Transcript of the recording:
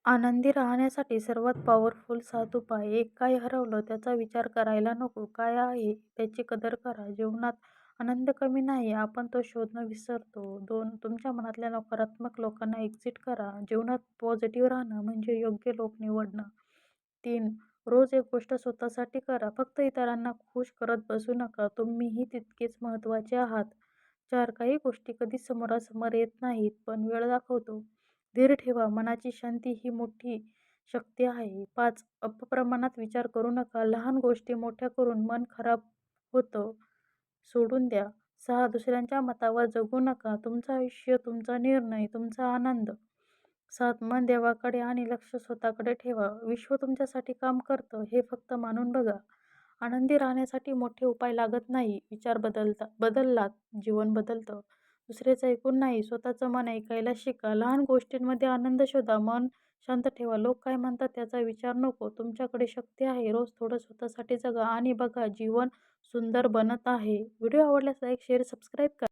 आनंदी राहण्यासाठी सर्वात पॉवरफुल 7 उपाय. 1. काय हरवलं त्याचा विचार करायला नको. काय आहे त्याची कदर करा. जीवनात आनंद कमी नाही, आपण तो शोधणं विसरतो. 2. तुमच्या मनातल्या नकारात्मक लोकांना एक्झिट करा. जीवनात पॉझिटिव्ह राहणं म्हणजे योग्य लोक निवडणं. 3. रोज एक गोष्ट स्वतःसाठी करा. फक्त इतरांना खुश करत बसू नका. तुम्हीही तितकेच महत्त्वाचे आहात. 4. काही गोष्टी कधीच समोरासमोर येत नाहीत, पण वेळ दाखवतो. धीर ठेवा. मनाची शांती ही मोठी शक्ती आहे. 5. अप्रमाणात विचार करू नका. लहान गोष्टी मोठ्या करून मन खराब होतं, सोडून द्या. 6. दुसऱ्यांच्या मतावर जगू नका. तुमचं आयुष्य, तुमचा निर्णय, तुमचा आनंद. 7. मन देवाकडे आणि लक्ष स्वतःकडे ठेवा. विश्व तुमच्यासाठी काम करतं हे फक्त मानून बघा. आनंदी राहण्यासाठी मोठे उपाय लागत नाही. विचार बदललात, जीवन बदलतं. दुसऱ्याचं ऐकून नाही, स्वतःचं मन ऐकायला शिका. लहान गोष्टींमध्ये आनंद शोधा. मन शांत ठेवा. लोक काय म्हणतात त्याचा विचार नको. तुमच्याकडे शक्ती आहे. रोज थोडं स्वतःसाठी जगा आणि बघा, जीवन सुंदर बनत आहे. व्हिडिओ आवडल्यास लाईक, शेअर, सबस्क्राईब करा.